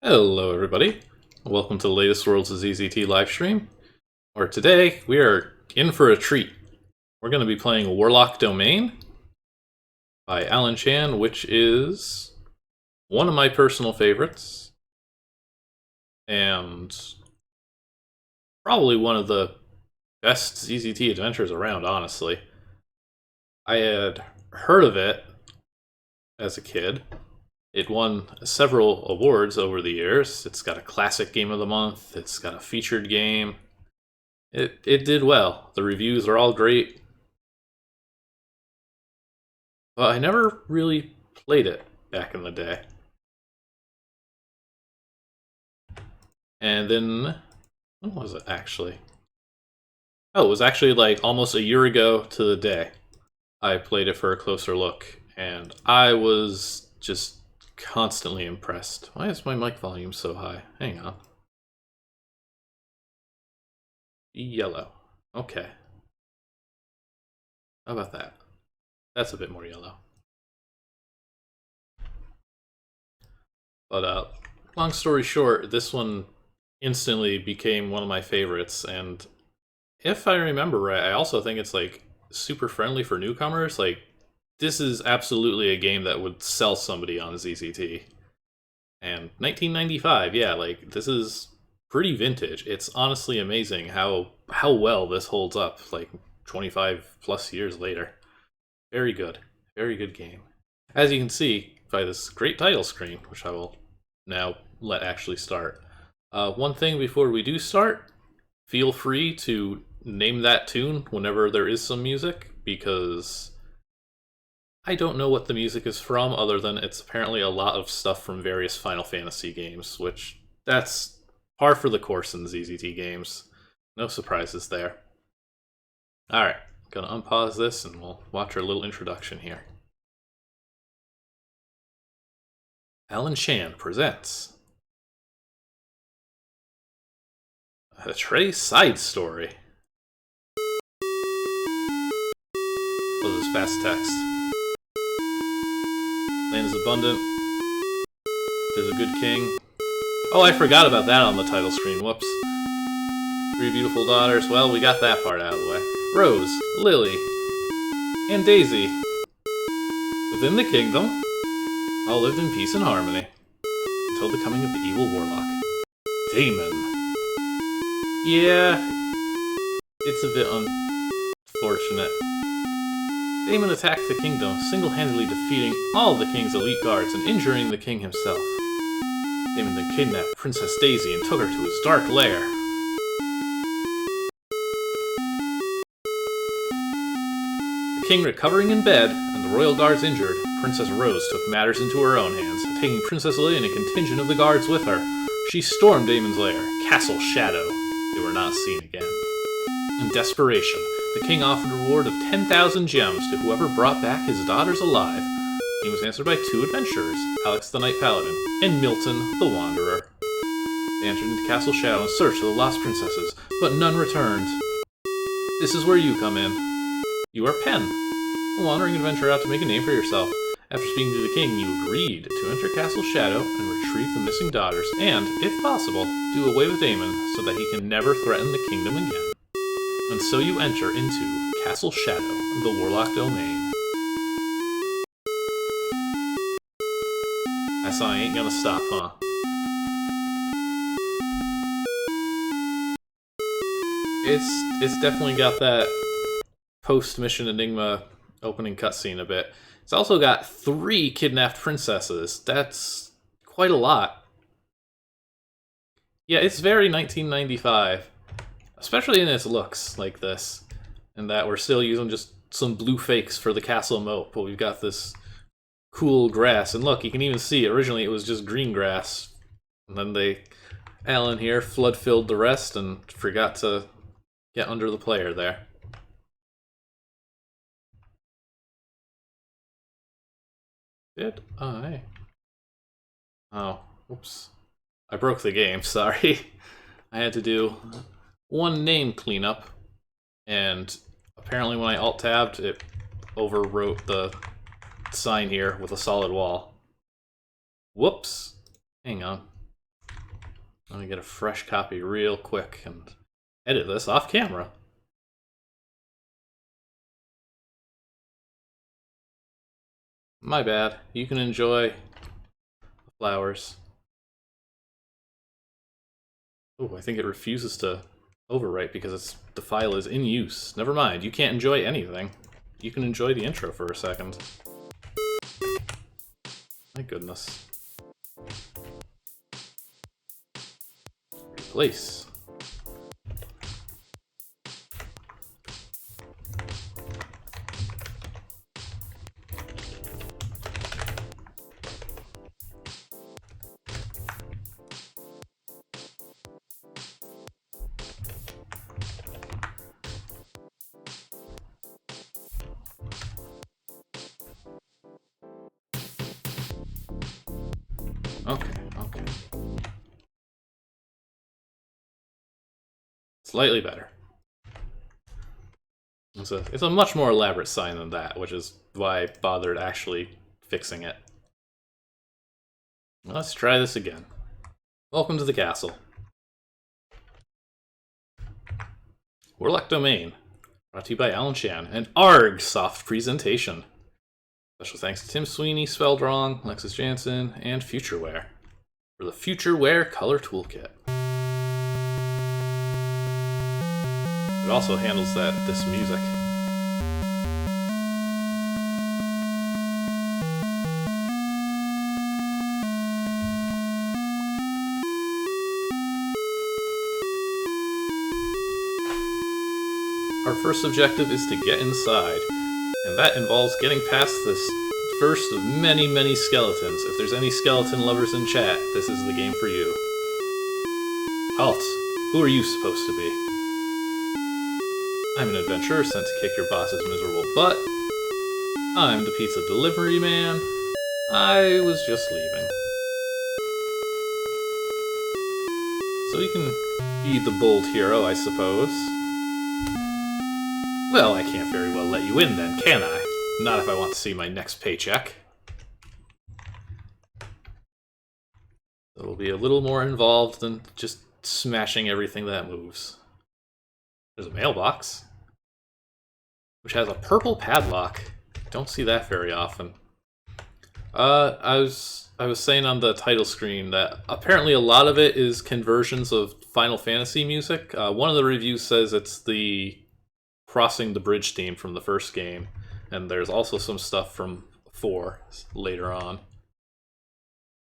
Hello everybody, welcome to the latest Worlds of ZZT livestream, where today we are in for a treat. We're going to be playing Warlock Domain by Alan Chan, which is one of my personal favorites, and probably one of the best ZZT adventures around, honestly. I had heard of it as a kid. It won several awards over the years. It's got a classic game of the month. It's got a featured game. It did well. The reviews are all great. But I never really played it back in the day. And then, when was it actually? Oh, it was actually like almost a year ago to the day. I played it for a closer look, and I was just constantly impressed. Why is my mic volume so high? Hang on. Yellow. Okay. How about that? That's a bit more yellow. But long story short, this one instantly became one of my favorites, and if I remember right, I also think it's like super friendly for newcomers. Like, this is absolutely a game that would sell somebody on ZZT. And 1995, yeah, like, this is pretty vintage. It's honestly amazing how well this holds up, like, 25 plus years later. Very good. Very good game. As you can see by this great title screen, which I will now let actually start. One thing before we do start, feel free to name that tune whenever there is some music, because I don't know what the music is from, other than it's apparently a lot of stuff from various Final Fantasy games, which that's par for the course in ZZT games. No surprises there. Alright, gonna unpause this and we'll watch our little introduction here. Alan Chan presents a Trey side story. Oh, this is fast text. Land is abundant. There's a good king. Oh, I forgot about that on the title screen. Whoops. 3 beautiful daughters. Well, we got that part out of the way. Rose, Lily, and Daisy. Within the kingdom, all lived in peace and harmony until the coming of the evil warlock, Daimon. Yeah, it's a bit unfortunate. Daimon attacked the kingdom, single-handedly defeating all the king's elite guards and injuring the king himself. Daimon then kidnapped Princess Daisy and took her to his dark lair. The king recovering in bed, and the royal guards injured, Princess Rose took matters into her own hands, taking Princess Lily and a contingent of the guards with her. She stormed Damon's lair, Castle Shadow. They were not seen again. In desperation, the king offered a reward of 10,000 gems to whoever brought back his daughters alive. He was answered by 2 adventurers, Alex the Knight Paladin and Milton the Wanderer. They entered into Castle Shadow in search of the lost princesses, but none returned. This is where you come in. You are Penn, a wandering adventurer out to make a name for yourself. After speaking to the king, you agreed to enter Castle Shadow and retrieve the missing daughters, and, if possible, do away with Daimon so that he can never threaten the kingdom again. And so you enter into Castle Shadow, the Warlock Domain. That song ain't gonna stop, huh? It's definitely got that post-mission Enigma opening cutscene a bit. It's also got 3 kidnapped princesses. That's quite a lot. Yeah, it's very 1995. Especially in its looks like this. And that we're still using just some blue fakes for the castle moat, but we've got this cool grass. And look, you can even see originally it was just green grass. And then Alan here flood-filled the rest and forgot to get under the player there. Did I? Oh, oops. I broke the game, sorry. I had to do 1 name cleanup, and apparently when I alt-tabbed, it overwrote the sign here with a solid wall. Whoops. Hang on. Let me get a fresh copy real quick and edit this off camera. My bad. You can enjoy the flowers. Oh, I think it refuses to overwrite because the file is in use. Never mind, you can't enjoy anything. You can enjoy the intro for a second. My goodness. Replace. Okay. Slightly better. It's a much more elaborate sign than that, which is why I bothered actually fixing it. Let's try this again. Welcome to the castle. Warlock Domain. Brought to you by Alan Chan. And ARG soft presentation. Special thanks to Tim Sweeney, Spelled Wrong, Lexus Jansen, and Futureware for the Futureware Color Toolkit. It also handles this music. Our first objective is to get inside, and that involves getting past this first of many, many skeletons. If there's any skeleton lovers in chat, this is the game for you. Halt! Who are you supposed to be? I'm an adventurer sent to kick your boss's miserable butt. I'm the pizza delivery man. I was just leaving. So you can be the bold hero, I suppose. Well, I can't very well let you in then, can I? Not if I want to see my next paycheck. It'll be a little more involved than just smashing everything that moves. There's a mailbox, which has a purple padlock. Don't see that very often. I was saying on the title screen that apparently a lot of it is conversions of Final Fantasy music. One of the reviews says it's the Crossing the Bridge theme from the first game, and there's also some stuff from 4 later on. A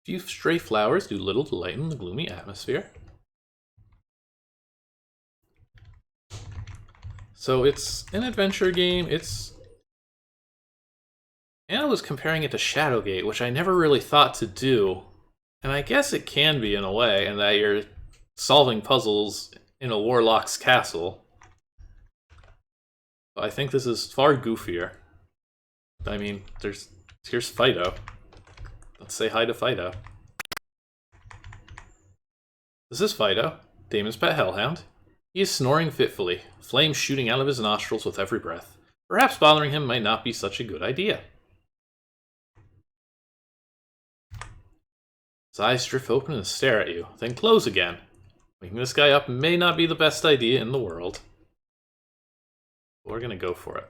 few stray flowers do little to lighten the gloomy atmosphere. So it's an adventure game. Anna was comparing it to Shadowgate, which I never really thought to do. And I guess it can be in a way, in that you're solving puzzles in a warlock's castle. But I think this is far goofier. I mean, here's Fido. Let's say hi to Fido. This is Fido, Daimon's pet hellhound. He is snoring fitfully, flames shooting out of his nostrils with every breath. Perhaps bothering him might not be such a good idea. His eyes drift open and stare at you, then close again. Waking this guy up may not be the best idea in the world. We're gonna go for it.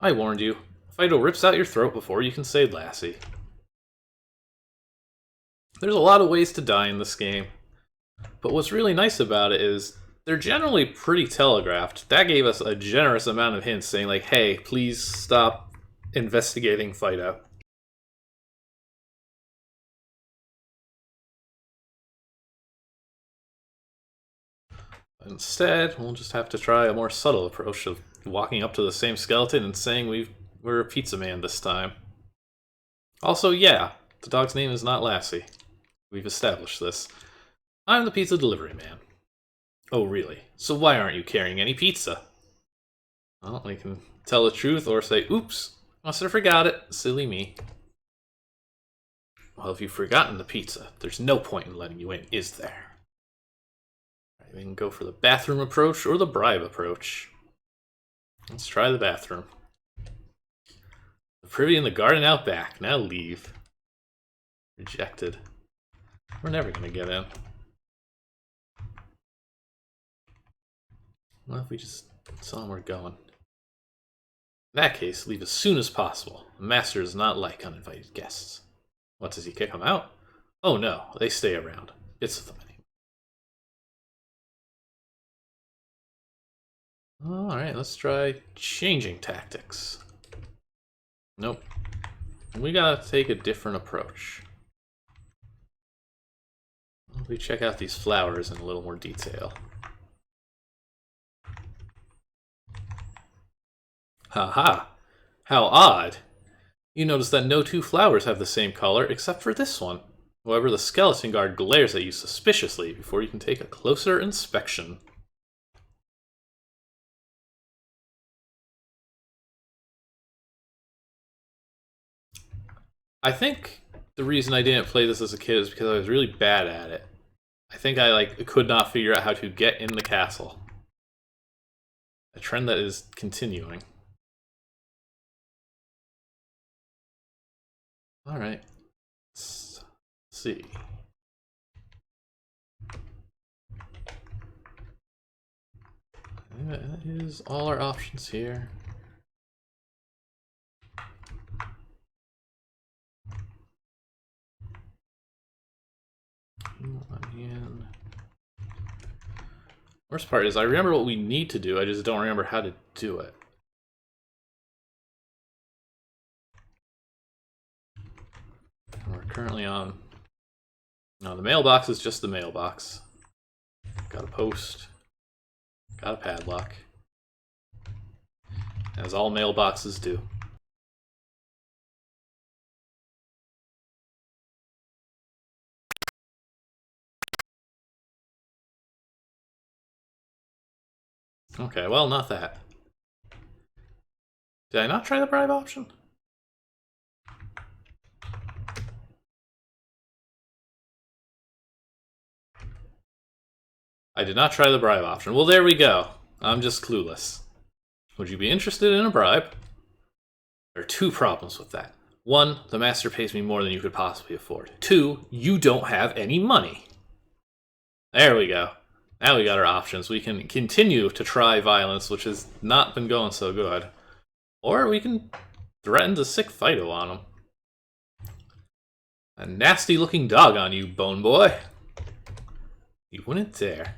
I warned you. Fido rips out your throat before you can say Lassie. There's a lot of ways to die in this game, but what's really nice about it is they're generally pretty telegraphed. That gave us a generous amount of hints saying like, hey, please stop investigating Fido. Instead, we'll just have to try a more subtle approach of walking up to the same skeleton and saying we're a pizza man this time. Also, yeah, the dog's name is not Lassie. We've established this. I'm the pizza delivery man. Oh, really? So why aren't you carrying any pizza? Well, we can tell the truth or say, oops, must have forgot it. Silly me. Well, if you've forgotten the pizza, there's no point in letting you in, is there? We can go for the bathroom approach or the bribe approach. Let's try the bathroom. The privy in the garden out back. Now leave. Rejected. We're never going to get in. What if we just saw where we're going? In that case, leave as soon as possible. The master does not like uninvited guests. What, does he kick them out? Oh no, they stay around. It's the many. Alright, let's try changing tactics. Nope. We gotta take a different approach. We check out these flowers in a little more detail. Haha! How odd! You notice that no two flowers have the same color except for this one. However, the skeleton guard glares at you suspiciously before you can take a closer inspection. I think the reason I didn't play this as a kid is because I was really bad at it. I think I could not figure out how to get in the castle. A trend that is continuing. Alright. Let's see. That is all our options here. Again. Worst part is I remember what we need to do, I just don't remember how to do it. And we're currently on... No, the mailbox is just the mailbox. Got a post. Got a padlock. As all mailboxes do. Okay, well, not that. Did I not try the bribe option? I did not try the bribe option. Well, there we go. I'm just clueless. Would you be interested in a bribe? There are two problems with that. One, the master pays me more than you could possibly afford. Two, you don't have any money. There we go. Now we got our options. We can continue to try violence, which has not been going so good. Or we can threaten to sick Fido on him. A nasty looking dog on you, bone boy. You wouldn't dare.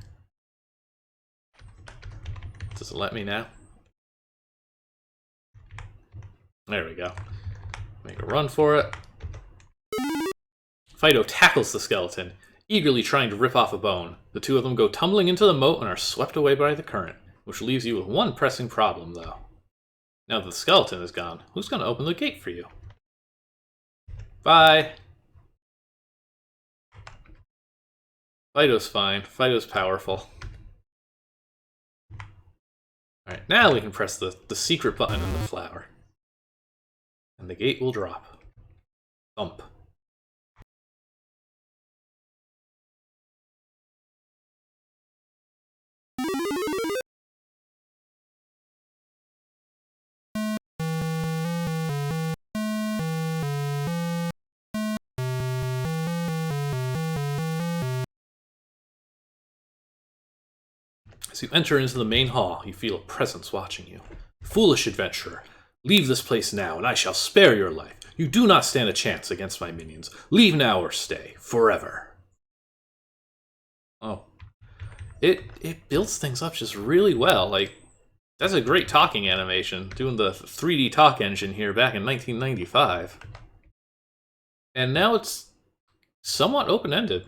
Does it let me now? There we go. Make a run for it. Fido tackles the skeleton, eagerly trying to rip off a bone. The two of them go tumbling into the moat and are swept away by the current, which leaves you with one pressing problem, though. Now that the skeleton is gone, who's going to open the gate for you? Bye! Fido's fine. Fido's powerful. Alright, now we can press the secret button in the flower. And the gate will drop. Thump. As you enter into the main hall, you feel a presence watching you. Foolish adventurer, leave this place now, and I shall spare your life. You do not stand a chance against my minions. Leave now or stay, forever. Oh. It builds things up just really well. Like, that's a great talking animation, doing the 3D talk engine here back in 1995. And now it's somewhat open-ended.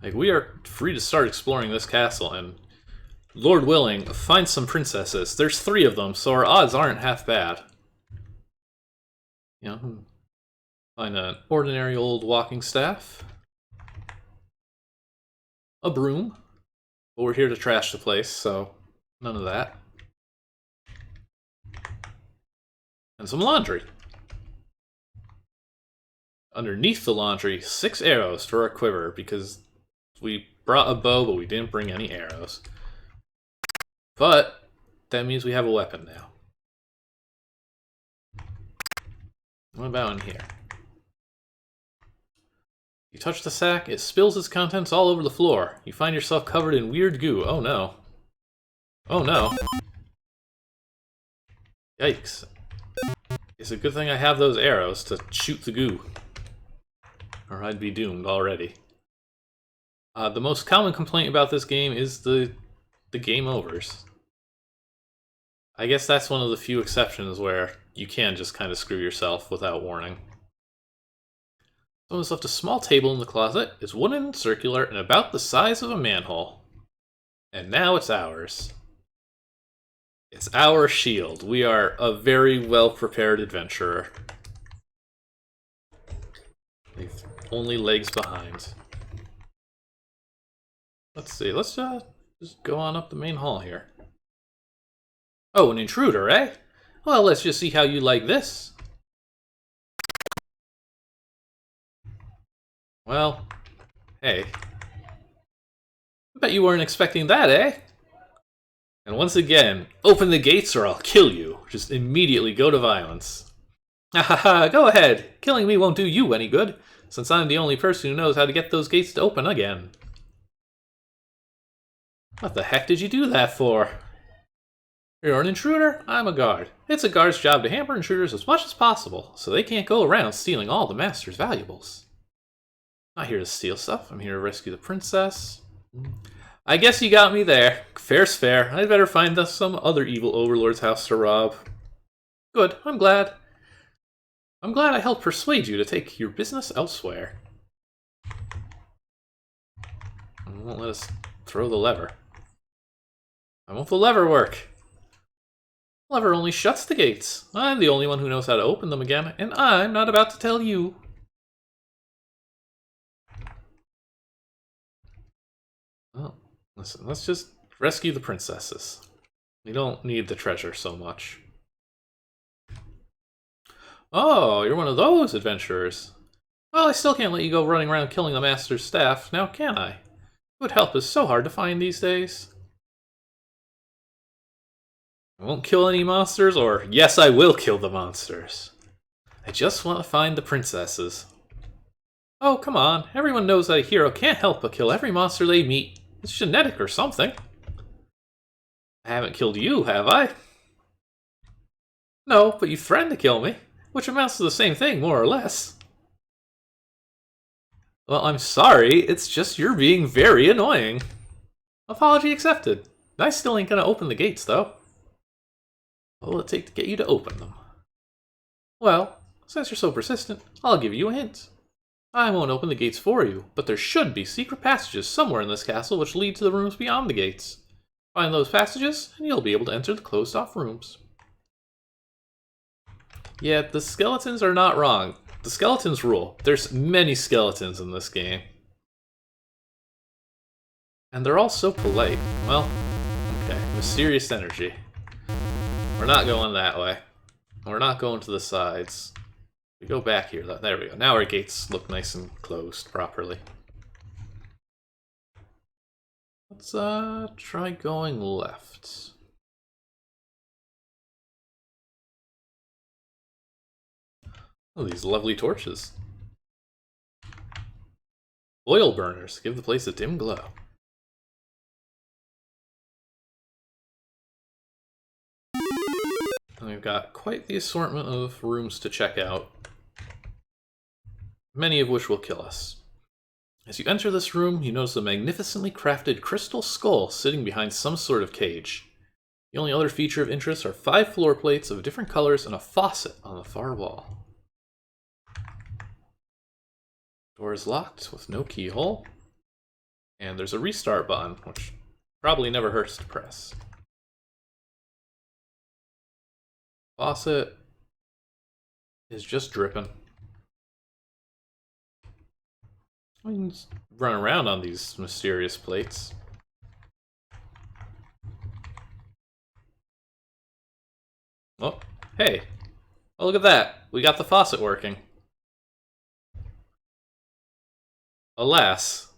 Like, we are free to start exploring this castle, and Lord willing, find some princesses. There's 3 of them, so our odds aren't half bad. You know, find an ordinary old walking staff. A broom. But we're here to trash the place, so none of that. And some laundry. Underneath the laundry, 6 arrows for our quiver, because we brought a bow, but we didn't bring any arrows. But that means we have a weapon now. What about in here? You touch the sack, it spills its contents all over the floor. You find yourself covered in weird goo. Oh no. Oh no. Yikes. It's a good thing I have those arrows to shoot the goo. Or I'd be doomed already. The most common complaint about this game is the game overs. I guess that's one of the few exceptions where you can just kind of screw yourself without warning. Someone's left a small table in the closet. It's wooden and circular and about the size of a manhole. And now it's ours. It's our shield. We are a very well-prepared adventurer. Leave only legs behind. Let's see, let's just go on up the main hall here. Oh, an intruder, eh? Well, let's just see how you like this. Well, hey. I bet you weren't expecting that, eh? And once again, open the gates or I'll kill you. Just immediately go to violence. Ha, go ahead. Killing me won't do you any good, since I'm the only person who knows how to get those gates to open again. What the heck did you do that for? You're an intruder? I'm a guard. It's a guard's job to hamper intruders as much as possible, so they can't go around stealing all the master's valuables. I'm not here to steal stuff. I'm here to rescue the princess. I guess you got me there. Fair's fair. I'd better find us some other evil overlord's house to rob. Good. I'm glad. I'm glad I helped persuade you to take your business elsewhere. And won't let us throw the lever. Why won't the lever work? The lever only shuts the gates. I'm the only one who knows how to open them again, and I'm not about to tell you. Well, listen, let's just rescue the princesses. We don't need the treasure so much. Oh, you're one of those adventurers. Well, I still can't let you go running around killing the master's staff, now can I? Good help is so hard to find these days. I won't kill any monsters, or yes, I will kill the monsters. I just want to find the princesses. Oh, come on. Everyone knows that a hero can't help but kill every monster they meet. It's genetic or something. I haven't killed you, have I? No, but you threatened to kill me, which amounts to the same thing, more or less. Well, I'm sorry. It's just you're being very annoying. Apology accepted. I still ain't gonna open the gates, though. What will it take to get you to open them? Well, since you're so persistent, I'll give you a hint. I won't open the gates for you, but there should be secret passages somewhere in this castle which lead to the rooms beyond the gates. Find those passages, and you'll be able to enter the closed-off rooms. Yeah, the skeletons are not wrong. The skeletons rule. There's many skeletons in this game. And they're all so polite. Well, okay, mysterious energy. We're not going that way. We're not going to the sides. We go back here. There we go. Now our gates look nice and closed properly. Let's try going left. Oh, these lovely torches. Oil burners give the place a dim glow. And we've got quite the assortment of rooms to check out, many of which will kill us. As you enter this room, you notice a magnificently crafted crystal skull sitting behind some sort of cage. The only other feature of interest are 5 floor plates of different colors and a faucet on the far wall. Door is locked with no keyhole. And there's a restart button, which probably never hurts to press. Faucet is just dripping. We can just run around on these mysterious plates. Oh, hey. Oh, look at that. We got the faucet working. Alas,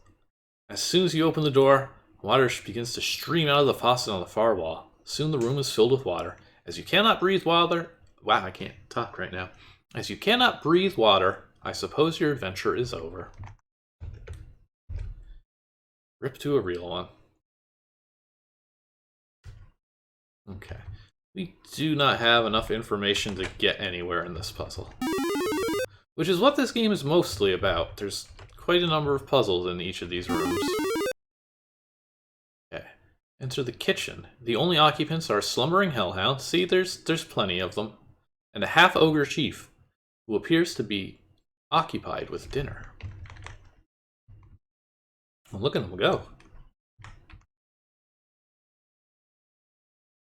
as soon as you open the door, water begins to stream out of the faucet on the far wall. Soon the room is filled with water. As you cannot breathe water... Wow, I can't talk right now. As you cannot breathe water, I suppose your adventure is over. Rip to a real one. Okay. We do not have enough information to get anywhere in this puzzle. Which is what this game is mostly about. There's quite a number of puzzles in each of these rooms. Okay. Enter the kitchen. The only occupants are a slumbering hellhound. See, there's plenty of them. And a half-ogre chief, who appears to be occupied with dinner. Well, look at them go.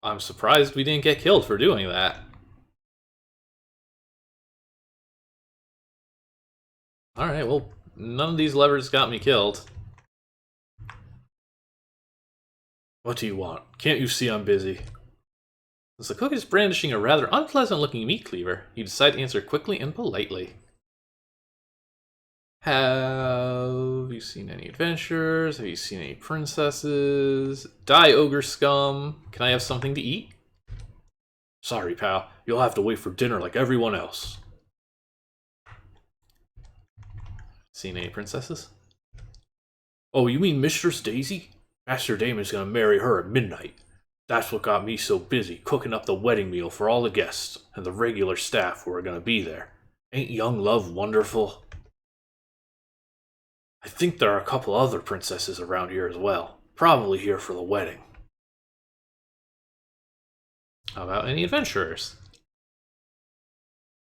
I'm surprised we didn't get killed for doing that. Alright, well, none of these levers got me killed. What do you want? Can't you see I'm busy? As the cook is brandishing a rather unpleasant-looking meat cleaver, you decide to answer quickly and politely. Have you seen any adventures? Have you seen any princesses? Die, ogre scum. Can I have something to eat? Sorry, pal. You'll have to wait for dinner like everyone else. Seen any princesses? Oh, you mean Mistress Daisy? Master Daimon's gonna marry her at midnight. That's what got me so busy, cooking up the wedding meal for all the guests and the regular staff who are gonna be there. Ain't young love wonderful? I think there are a couple other princesses around here as well. Probably here for the wedding. How about any adventurers?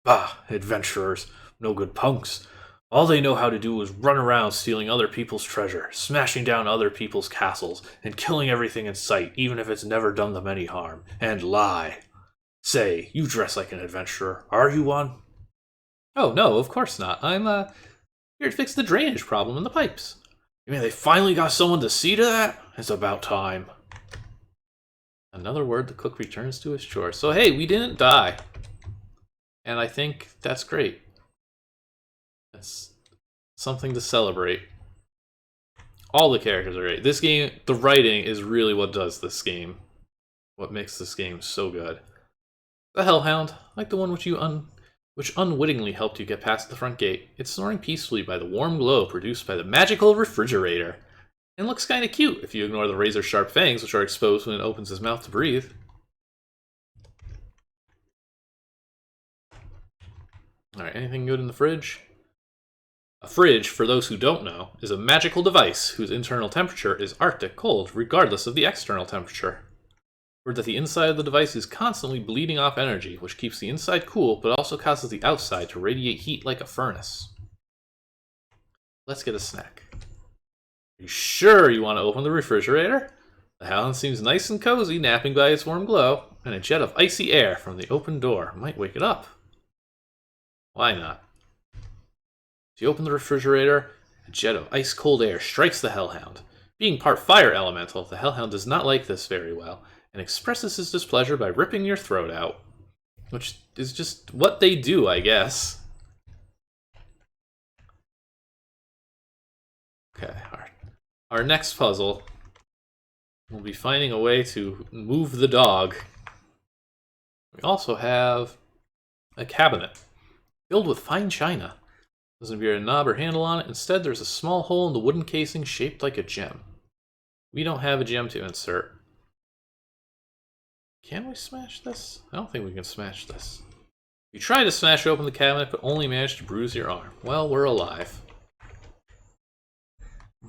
Bah, adventurers. No good punks. All they know how to do is run around stealing other people's treasure, smashing down other people's castles, and killing everything in sight, even if it's never done them any harm. And lie. Say, you dress like an adventurer. Are you one? Oh, no, of course not. I'm, here to fix the drainage problem in the pipes. You mean they finally got someone to see to that? It's about time. Another word, the cook returns to his chore. So hey, we didn't die. And I think that's great. That's something to celebrate. All the characters are great. This game, the writing is really what does this game. What makes this game so good. The Hellhound, like the one which unwittingly helped you get past the front gate. It's snoring peacefully by the warm glow produced by the magical refrigerator. And looks kinda cute if you ignore the razor-sharp fangs which are exposed when it opens his mouth to breathe. Alright, anything good in the fridge? A fridge, for those who don't know, is a magical device whose internal temperature is Arctic cold, regardless of the external temperature. Or that the inside of the device is constantly bleeding off energy, which keeps the inside cool, but also causes the outside to radiate heat like a furnace. Let's get a snack. Are you sure you want to open the refrigerator? The Howland seems nice and cozy, napping by its warm glow, and a jet of icy air from the open door might wake it up. Why not? As you open the refrigerator, a jet of ice-cold air strikes the Hellhound. Being part fire elemental, the Hellhound does not like this very well, and expresses his displeasure by ripping your throat out. Which is just what they do, I guess. Okay, our next puzzle will be finding a way to move the dog. We also have a cabinet filled with fine china. Doesn't appear a knob or handle on it. Instead, there's a small hole in the wooden casing shaped like a gem. We don't have a gem to insert. Can we smash this? I don't think we can smash this. You tried to smash open the cabinet, but only managed to bruise your arm. Well, we're alive.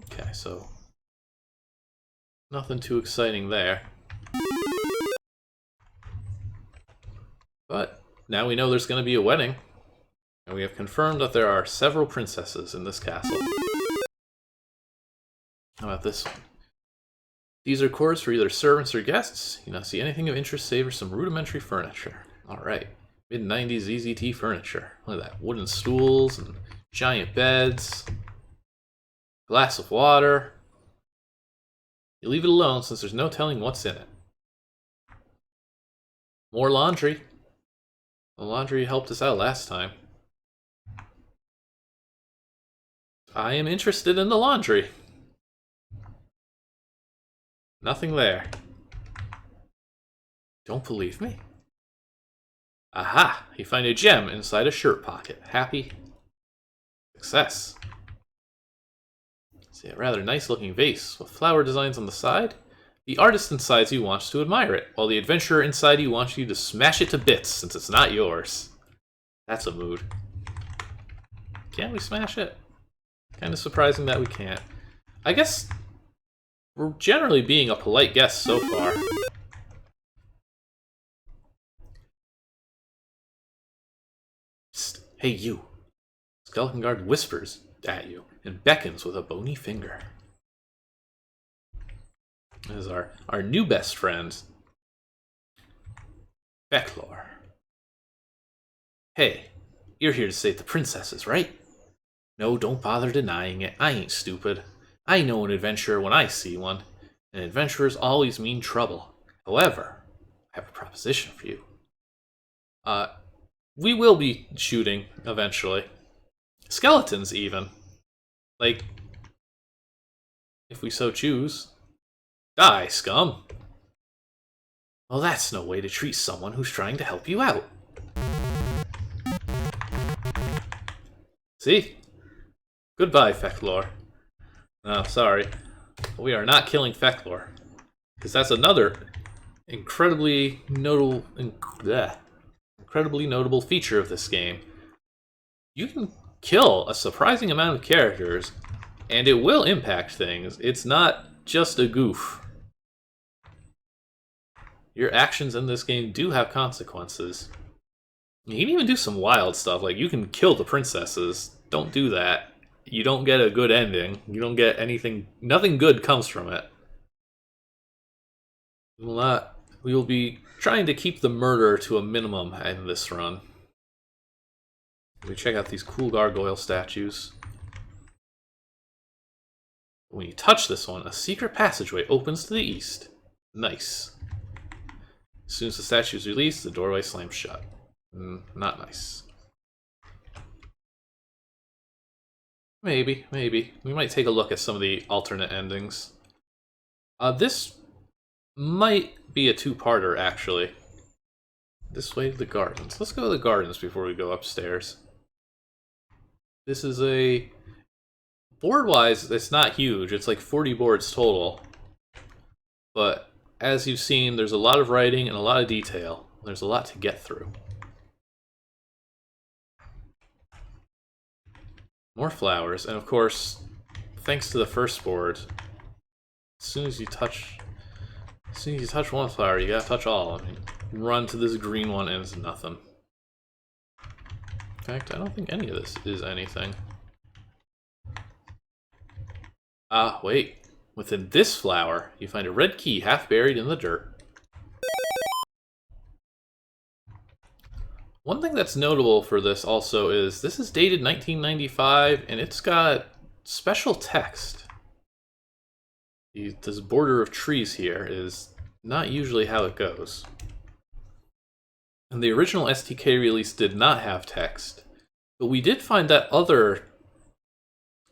Okay, so nothing too exciting there. But now we know there's going to be a wedding. And we have confirmed that there are several princesses in this castle. How about this one? These are cords for either servants or guests. You not see anything of interest save for some rudimentary furniture. Alright. Mid-90s ZZT furniture. Look at that. Wooden stools and giant beds. Glass of water. You leave it alone since there's no telling what's in it. More laundry. The laundry helped us out last time. I am interested in the laundry. Nothing there. Don't believe me? Aha! You find a gem inside a shirt pocket. Happy? Success. See a rather nice looking vase with flower designs on the side. The artist inside you wants to admire it, while the adventurer inside you wants you to smash it to bits since it's not yours. That's a mood. Can't we smash it? Kind of surprising that we can't. I guess we're generally being a polite guest so far. Psst, hey you. Skeleton Guard whispers at you and beckons with a bony finger. This is our new best friend, Skeletor. Hey, you're here to save the princesses, right? No, don't bother denying it. I ain't stupid. I know an adventurer when I see one, and adventurers always mean trouble. However, I have a proposition for you. We will be shooting eventually. Skeletons, even. Like, if we so choose. Die, scum! Well, that's no way to treat someone who's trying to help you out. See? Goodbye, Skeletor. No, sorry. We are not killing Skeletor. Because that's another incredibly notable feature of this game. You can kill a surprising amount of characters, and it will impact things. It's not just a goof. Your actions in this game do have consequences. You can even do some wild stuff, like you can kill the princesses. Don't do that. You don't get a good ending. You don't get anything. Nothing good comes from it. We will be trying to keep the murder to a minimum in this run. We check out these cool gargoyle statues. When you touch this one, a secret passageway opens to the east. Nice. As soon as the statue is released, the doorway slams shut. Not nice. Maybe. We might take a look at some of the alternate endings. This might be a two-parter, actually. This way to the gardens. Let's go to the gardens before we go upstairs. This is a... Board-wise, it's not huge. It's like 40 boards total. But as you've seen, there's a lot of writing and a lot of detail. There's a lot to get through. More flowers, and of course, thanks to the first board, as soon as you touch one flower, you gotta touch all. I mean, run to this green one and it's nothing. In fact, I don't think any of this is anything. Ah, wait. Within this flower, you find a red key half buried in the dirt. One thing that's notable for this also is this is dated 1995 and it's got special text. This border of trees here is not usually how it goes. And the original STK release did not have text, but we did find that other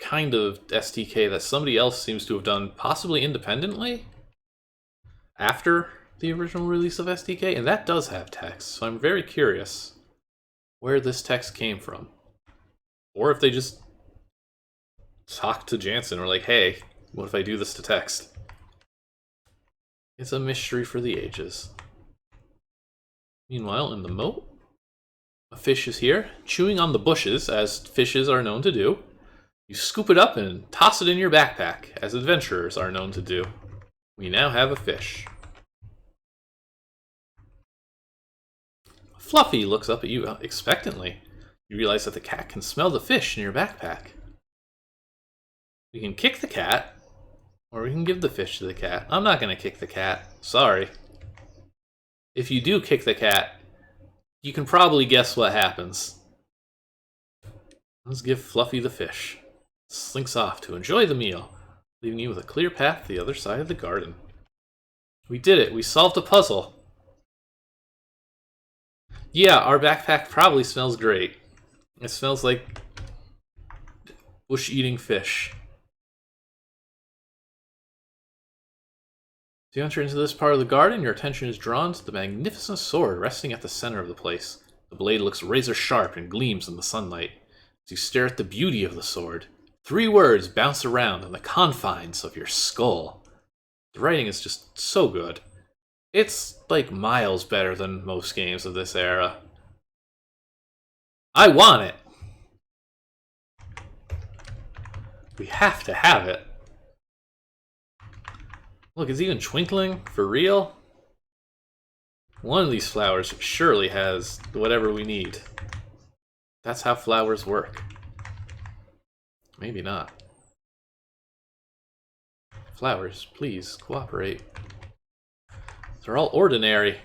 kind of STK that somebody else seems to have done, possibly independently, after the original release of STK, and that does have text, so I'm very curious where this text came from. Or if they just talked to Jansen or like, hey, what if I do this to text? It's a mystery for the ages. Meanwhile, in the moat, a fish is here, chewing on the bushes, as fishes are known to do. You scoop it up and toss it in your backpack, as adventurers are known to do. We now have a fish. Fluffy looks up at you expectantly. You realize that the cat can smell the fish in your backpack. We can kick the cat, or we can give the fish to the cat. I'm not going to kick the cat. Sorry. If you do kick the cat, you can probably guess what happens. Let's give Fluffy the fish. Slinks off to enjoy the meal, leaving you with a clear path to the other side of the garden. We did it. We solved a puzzle. Yeah, our backpack probably smells great. It smells like bush-eating fish. As you enter into this part of the garden, your attention is drawn to the magnificent sword resting at the center of the place. The blade looks razor sharp and gleams in the sunlight. As you stare at the beauty of the sword, it 3 words bounce around on the confines of your skull. The writing is just so good. It's like miles better than most games of this era. I want it! We have to have it. Look, it's even twinkling, for real? One of these flowers surely has whatever we need. That's how flowers work. Maybe not. Flowers, please, cooperate. They're all ordinary.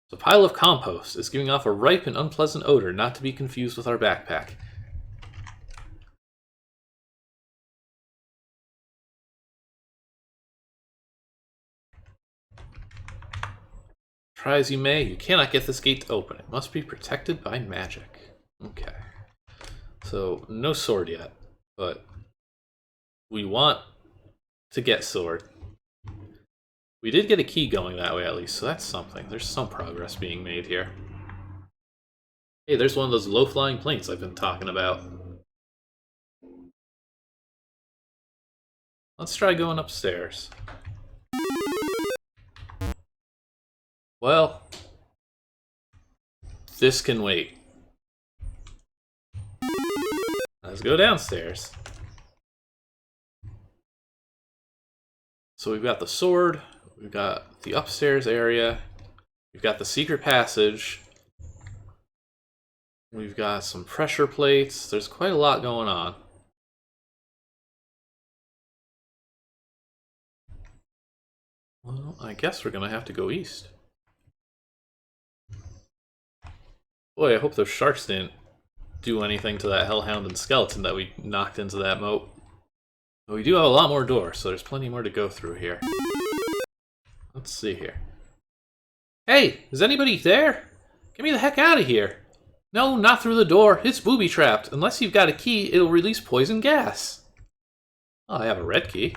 The pile of compost is giving off a ripe and unpleasant odor not to be confused with our backpack. Try as you may, you cannot get this gate to open. It must be protected by magic. Okay. So, no sword yet, but we want to get sword. We did get a key going that way at least, so that's something. There's some progress being made here. Hey, there's one of those low-flying planes I've been talking about. Let's try going upstairs. Well, this can wait. Let's go downstairs. So we've got the sword, we've got the upstairs area, we've got the secret passage, we've got some pressure plates. There's quite a lot going on. Well, I guess we're gonna have to go east. Boy, I hope those sharks didn't do anything to that hellhound and skeleton that we knocked into that moat. But we do have a lot more doors, so there's plenty more to go through here. Let's see here. Hey, is anybody there? Get me the heck out of here. No, not through the door. It's booby-trapped. Unless you've got a key, it'll release poison gas. Oh, I have a red key.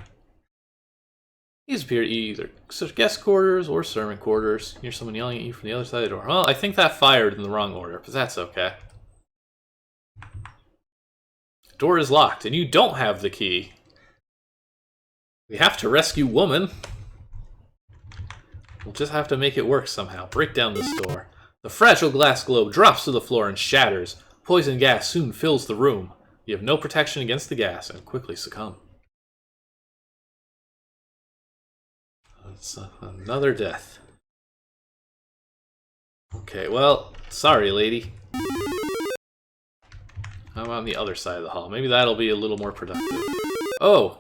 These appear to be either guest quarters or servant quarters. You hear someone yelling at you from the other side of the door. Well, I think that fired in the wrong order, but that's okay. The door is locked, and you don't have the key. We have to rescue woman. We'll just have to make it work somehow. Break down this door. The fragile glass globe drops to the floor and shatters. Poison gas soon fills the room. You have no protection against the gas and quickly succumb. That's another death. Okay, well, sorry, lady. I'm on the other side of the hall. Maybe that'll be a little more productive. Oh!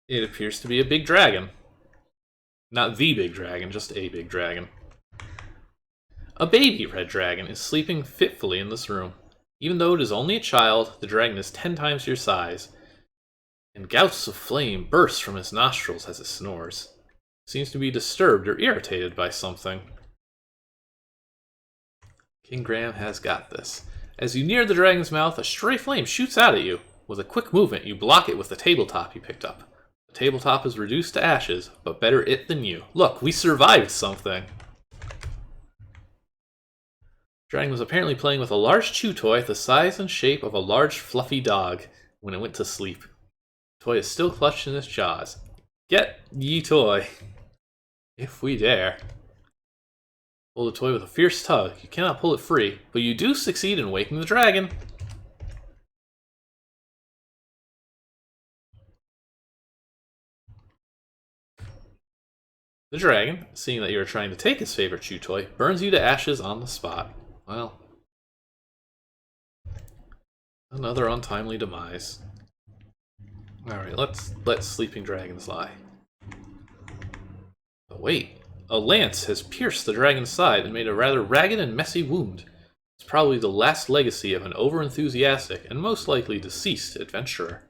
It appears to be a big dragon. Not the big dragon, just a big dragon. A baby red dragon is sleeping fitfully in this room. Even though it is only a child, the dragon is 10 times your size, and gouts of flame burst from his nostrils as it snores. It seems to be disturbed or irritated by something. King Graham has got this. As you near the dragon's mouth, a stray flame shoots out at you. With a quick movement, you block it with the tabletop you picked up. The tabletop is reduced to ashes, but better it than you. Look, we survived something. Dragon was apparently playing with a large chew toy the size and shape of a large fluffy dog when it went to sleep. The toy is still clutched in its jaws. Get ye toy, if we dare. Pull the toy with a fierce tug. You cannot pull it free, but you do succeed in waking the dragon. The dragon, seeing that you are trying to take his favorite chew toy, burns you to ashes on the spot. Well, another untimely demise. Alright, let's let sleeping dragons lie. But wait, a lance has pierced the dragon's side and made a rather ragged and messy wound. It's probably the last legacy of an overenthusiastic and most likely deceased adventurer.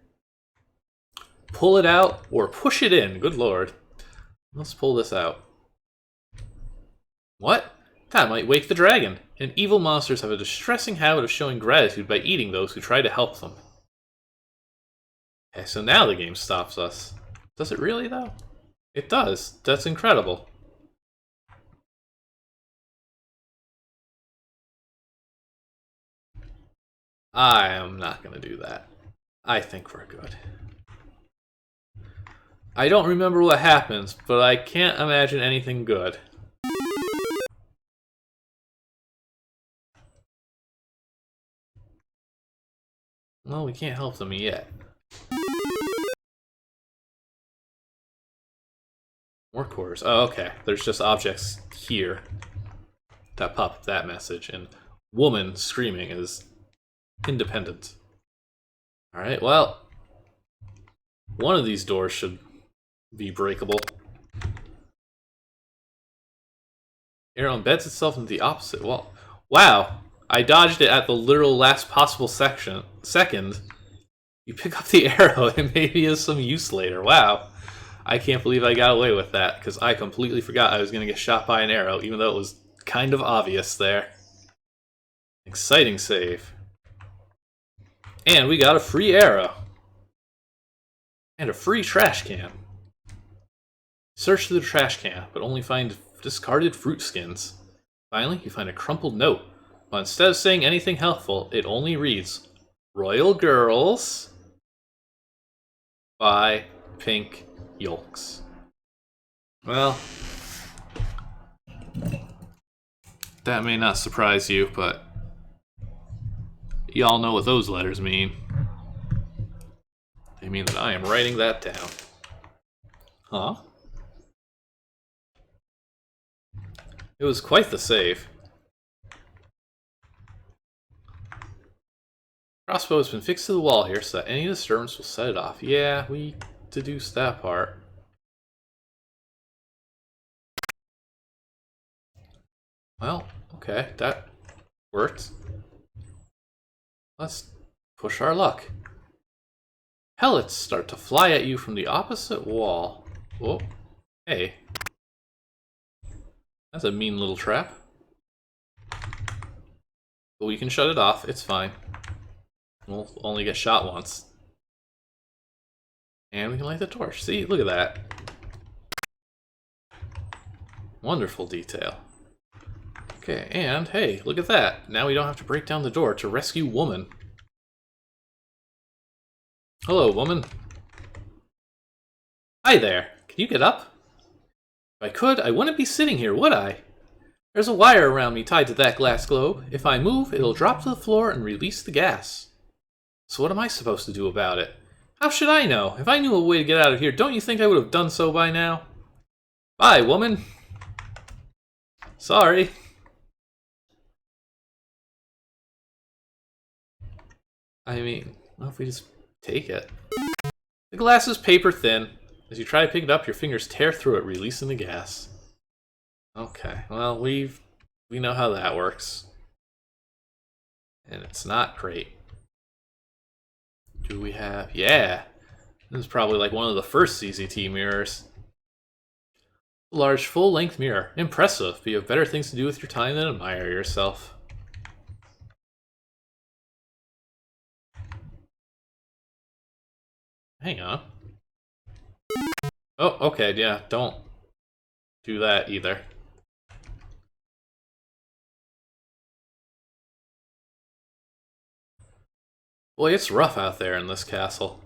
Pull it out or push it in, good lord. Let's pull this out. What? That might wake the dragon. And evil monsters have a distressing habit of showing gratitude by eating those who try to help them. Okay, so now the game stops us. Does it really, though? It does. That's incredible. I am not going to do that. I think we're good. I don't remember what happens, but I can't imagine anything good. Well, we can't help them yet. More quarters. Oh, okay. There's just objects here that pop up that message, and woman screaming is independent. Alright, well, one of these doors should be breakable. Arrow embeds itself into the opposite wall. Wow! I dodged it at the literal last possible second. You pick up the arrow, it maybe has some use later. Wow. I can't believe I got away with that, because I completely forgot I was going to get shot by an arrow, even though it was kind of obvious there. Exciting save. And we got a free arrow. And a free trash can. Search through the trash can, but only find discarded fruit skins. Finally, you find a crumpled note. But instead of saying anything helpful, it only reads, Royal Girls by Pink Yolks. Well, that may not surprise you, but y'all know what those letters mean. They mean that I am writing that down. Huh? It was quite the save. Crossbow has been fixed to the wall here so that any disturbance will set it off. Yeah, we deduced that part. Well, okay, that worked. Let's push our luck. Pellets start to fly at you from the opposite wall. Whoa, hey. That's a mean little trap. But we can shut it off, it's fine. We'll only get shot once. And we can light the torch. See, look at that. Wonderful detail. Okay, and hey, look at that. Now we don't have to break down the door to rescue woman. Hello, woman. Hi there. Can you get up? If I could, I wouldn't be sitting here, would I? There's a wire around me tied to that glass globe. If I move, it'll drop to the floor and release the gas. So what am I supposed to do about it? How should I know? If I knew a way to get out of here, don't you think I would have done so by now? Bye, woman. Sorry. I mean, what if we just take it? The glass is paper thin. As you try to pick it up, your fingers tear through it, releasing the gas. Okay, well, we know how that works. And it's not great. Do we have... Yeah! This is probably like one of the first ZZT mirrors. A large, full-length mirror. Impressive, but you have better things to do with your time than admire yourself. Hang on. Oh, okay, yeah, don't do that either. Boy, it's rough out there in this castle.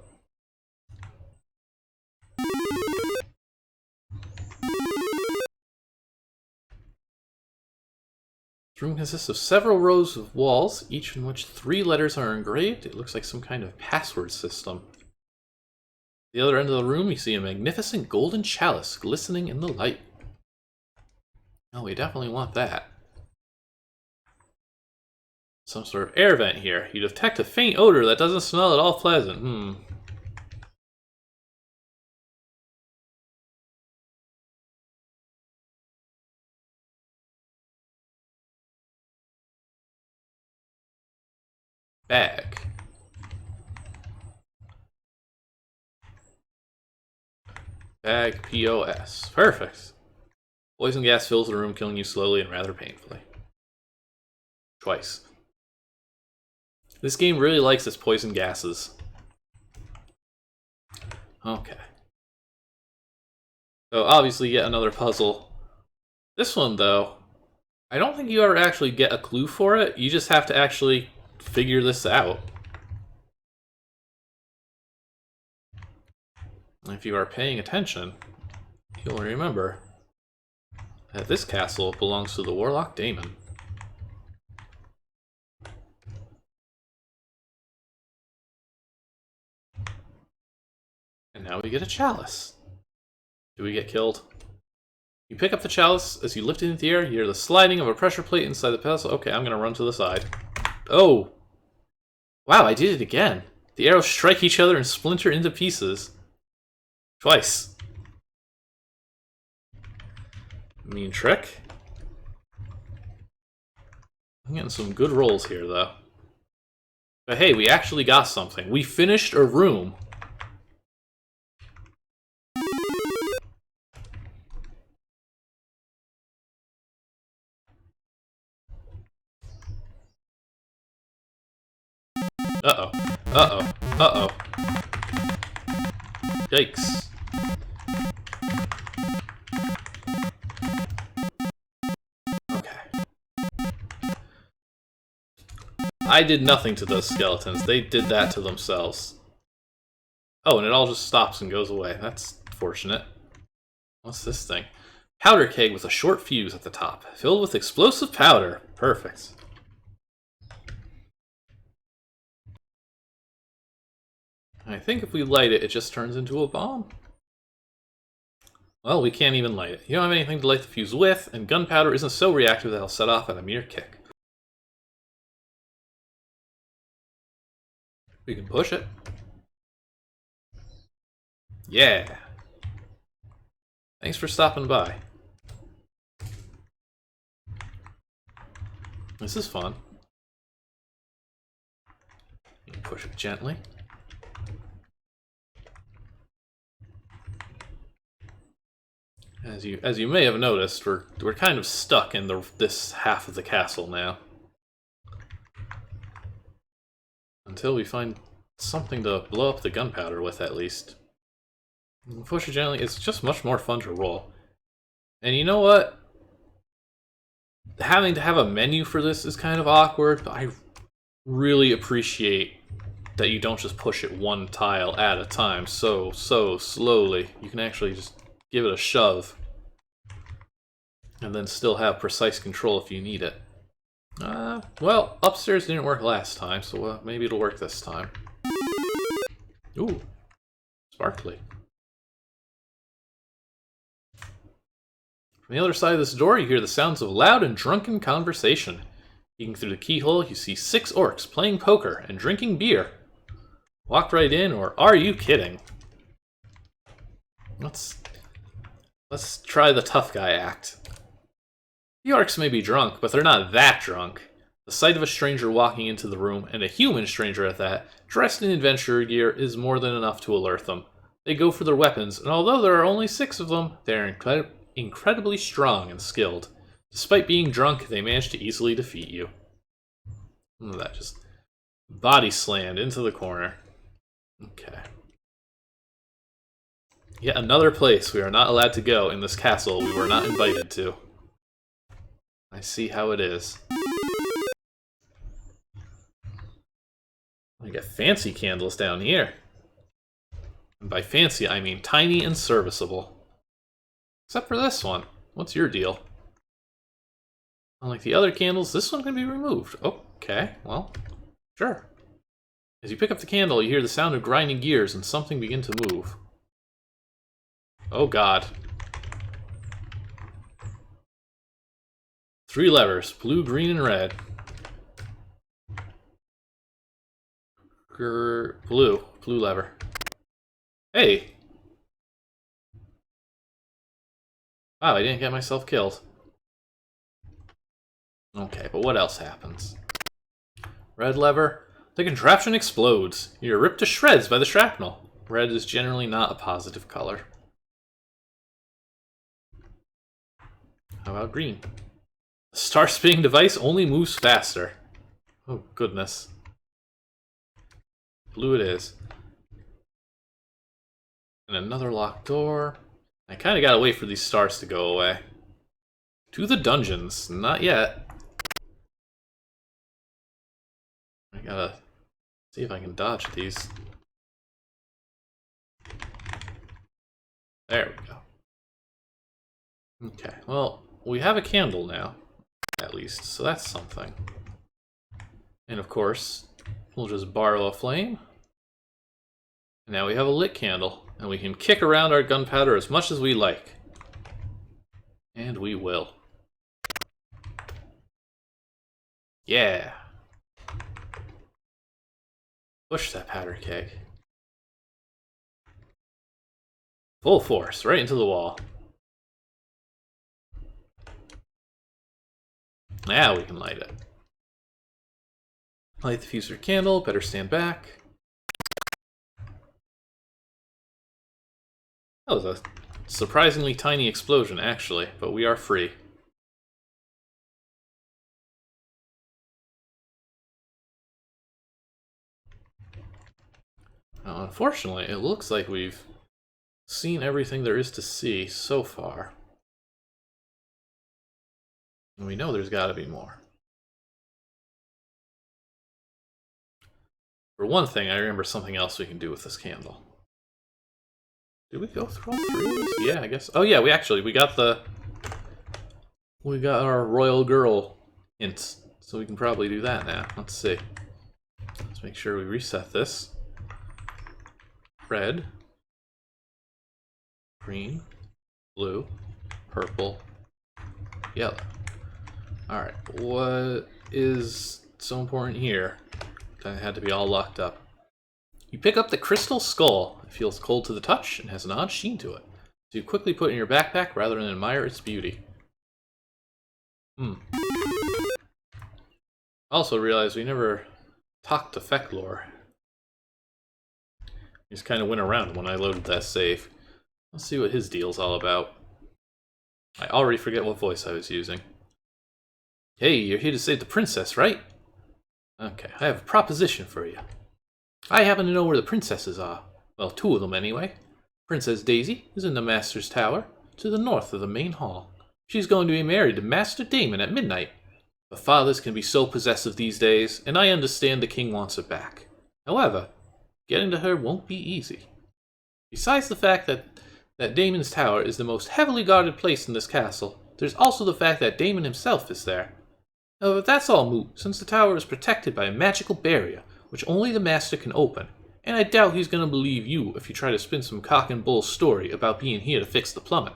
This room consists of several rows of walls, each in which 3 letters are engraved. It looks like some kind of password system. At the other end of the room, you see a magnificent golden chalice glistening in the light. Oh, we definitely want that. Some sort of air vent here. You detect a faint odor that doesn't smell at all pleasant. Bag. Bag POS. Perfect. Poison gas fills the room, killing you slowly and rather painfully. Twice. This game really likes its poison gases. Okay. So obviously yet another puzzle. This one though, I don't think you ever actually get a clue for it. You just have to actually figure this out. If you are paying attention, you'll remember that this castle belongs to the Warlock Domain. And now we get a chalice. Do we get killed? You pick up the chalice. As you lift it into the air, you hear the sliding of a pressure plate inside the pedestal. Okay, I'm gonna run to the side. Oh! Wow, I did it again. The arrows strike each other and splinter into pieces. Twice. Mean trick. I'm getting some good rolls here, though. But hey, we actually got something. We finished a room. Uh-oh. Uh-oh. Uh-oh. Yikes. I did nothing to those skeletons. They did that to themselves. Oh, and it all just stops and goes away. That's fortunate. What's this thing? Powder keg with a short fuse at the top. Filled with explosive powder. Perfect. I think if we light it, it just turns into a bomb. Well, we can't even light it. You don't have anything to light the fuse with, and gunpowder isn't so reactive that it'll set off at a mere kick. We can push it. Yeah. Thanks for stopping by. This is fun. You can push it gently. As you may have noticed, we're kind of stuck in this half of the castle now. Until we find something to blow up the gunpowder with, at least. Push it gently. It's just much more fun to roll. And you know what? Having to have a menu for this is kind of awkward, but I really appreciate that you don't just push it one tile at a time so slowly. You can actually just give it a shove and then still have precise control if you need it. Well, upstairs didn't work last time, so maybe it'll work this time. Ooh, sparkly. From the other side of this door, you hear the sounds of loud and drunken conversation. Peeking through the keyhole, you see 6 orcs playing poker and drinking beer. Walk right in, or are you kidding? Let's try the tough guy act. The orcs may be drunk, but they're not that drunk. The sight of a stranger walking into the room, and a human stranger at that, dressed in adventurer gear, is more than enough to alert them. They go for their weapons, and although there are only 6 of them, they are incredibly strong and skilled. Despite being drunk, they manage to easily defeat you. Look at that, just body slammed into the corner. Okay. Yet another place we are not allowed to go in this castle we were not invited to. I see how it is. I get fancy candles down here. And by fancy, I mean tiny and serviceable. Except for this one. What's your deal? Unlike the other candles, this one can be removed. Okay, well, sure. As you pick up the candle, you hear the sound of grinding gears and something begin to move. Oh god. 3 levers, blue, green, and red. Blue lever. Hey! Wow, I didn't get myself killed. Okay, but what else happens? Red lever. The contraption explodes. You're ripped to shreds by the shrapnel. Red is generally not a positive color. How about green? The star spinning device only moves faster. Oh, goodness. Blue it is. And another locked door. I kind of gotta wait for these stars to go away. To the dungeons. Not yet. gotta see if I can dodge these. There we go. Okay, well, we have a candle now, at least, so that's something. And of course, we'll just borrow a flame. Now we have a lit candle, and we can kick around our gunpowder as much as we like. And we will. Yeah! Push that powder keg. Full force, right into the wall. Now we can light it. Light the fuser candle, better stand back. That was a surprisingly tiny explosion, actually, but we are free. Now, unfortunately, it looks like we've seen everything there is to see so far. And we know there's got to be more. For one thing, I remember something else we can do with this candle. Did we go through all three of these? Yeah, I guess. Oh yeah, we got our royal girl hints, so we can probably do that now. Let's see. Let's make sure we reset this. Red, green, blue, purple, yellow. Alright, what is so important here that it had to be all locked up? You pick up the crystal skull. It feels cold to the touch and has an odd sheen to it. So you quickly put it in your backpack rather than admire its beauty. Also realized we never talked to Fecklor. He just kind of went around when I loaded that save. Let's see what his deal's all about. I already forget what voice I was using. Hey, you're here to save the princess, right? Okay, I have a proposition for you. I happen to know where the princesses are. Well, two of them anyway. Princess Daisy is in the Master's Tower, to the north of the main hall. She's going to be married to Master Daimon at midnight. But fathers can be so possessive these days, and I understand the king wants her back. However, getting to her won't be easy. Besides the fact that Daimon's tower is the most heavily guarded place in this castle, there's also the fact that Daimon himself is there. However, that's all moot, since the tower is protected by a magical barrier, which only the Master can open, and I doubt he's gonna believe you if you try to spin some cock and bull story about being here to fix the plumbing.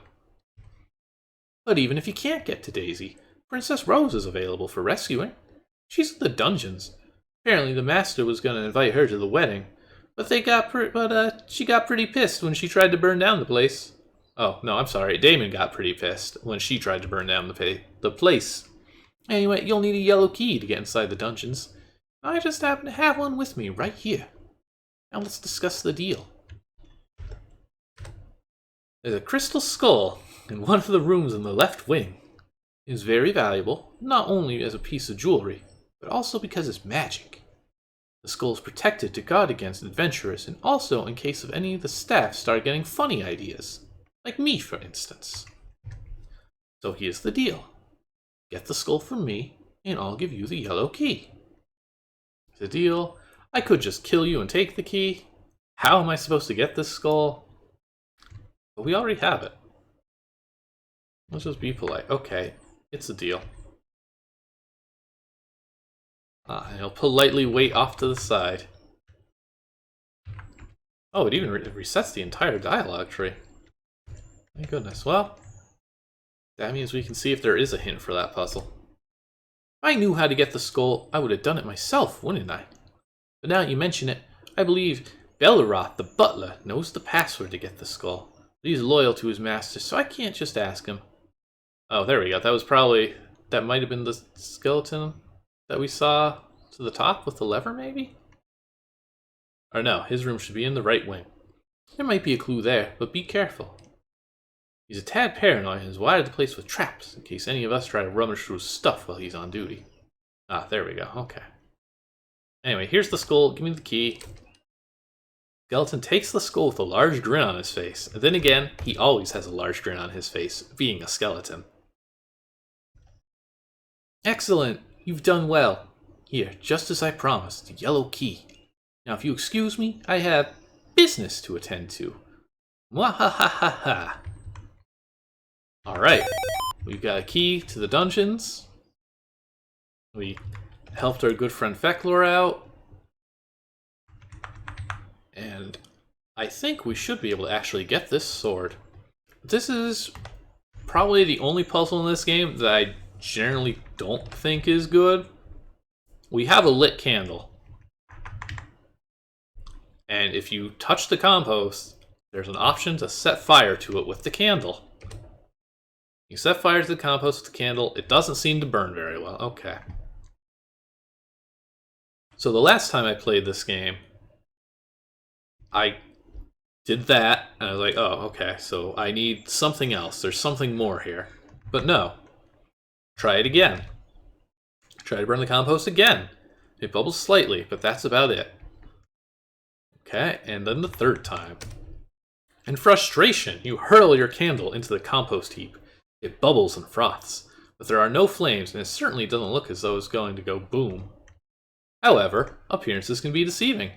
But even if you can't get to Daisy, Princess Rose is available for rescuing. She's in the dungeons. Apparently the Master was gonna invite her to the wedding, but she got pretty pissed when she tried to burn down the place. Oh, no, I'm sorry. Daimon got pretty pissed when she tried to burn down the place. Anyway, you'll need a yellow key to get inside the dungeons. I just happen to have one with me right here. Now let's discuss the deal. There's a crystal skull in one of the rooms in the left wing. It is very valuable, not only as a piece of jewelry, but also because it's magic. The skull is protected to guard against adventurers, and also in case of any of the staff start getting funny ideas. Like me, for instance. So here's the deal. Get the skull from me, and I'll give you the yellow key. The deal? I could just kill you and take the key. How am I supposed to get this skull? But we already have it. Let's just be polite. Okay, it's a deal. And he'll politely wait off to the side. Oh, it even resets the entire dialogue tree. Thank goodness. Well, that means we can see if there is a hint for that puzzle. If I knew how to get the skull, I would have done it myself, wouldn't I? But now that you mention it, I believe Belleroth, the butler, knows the password to get the skull. But he's loyal to his master, so I can't just ask him. Oh, there we go. That might have been the skeleton that we saw to the top with the lever, maybe? Or no, his room should be in the right wing. There might be a clue there, but be careful. He's a tad paranoid and has wired the place with traps, in case any of us try to rummage through his stuff while he's on duty. Ah, there we go, okay. Anyway, here's the skull, give me the key. Skeleton takes the skull with a large grin on his face. And then again, he always has a large grin on his face, being a skeleton. Excellent, you've done well. Here, just as I promised, the yellow key. Now, if you excuse me, I have business to attend to. Mwahahaha. Alright, we've got a key to the dungeons. We helped our good friend Fecklor out. And I think we should be able to actually get this sword. This is probably the only puzzle in this game that I generally don't think is good. We have a lit candle. And if you touch the compost, there's an option to set fire to it with the candle. You set fire to the compost with the candle, it doesn't seem to burn very well. Okay. So the last time I played this game, I did that, and I was like, oh, okay, so I need something else. There's something more here. But no. Try it again. Try to burn the compost again. It bubbles slightly, but that's about it. Okay, and then the third time. In frustration, you hurl your candle into the compost heap. It bubbles and froths, but there are no flames, and it certainly doesn't look as though it's going to go boom. However, appearances can be deceiving.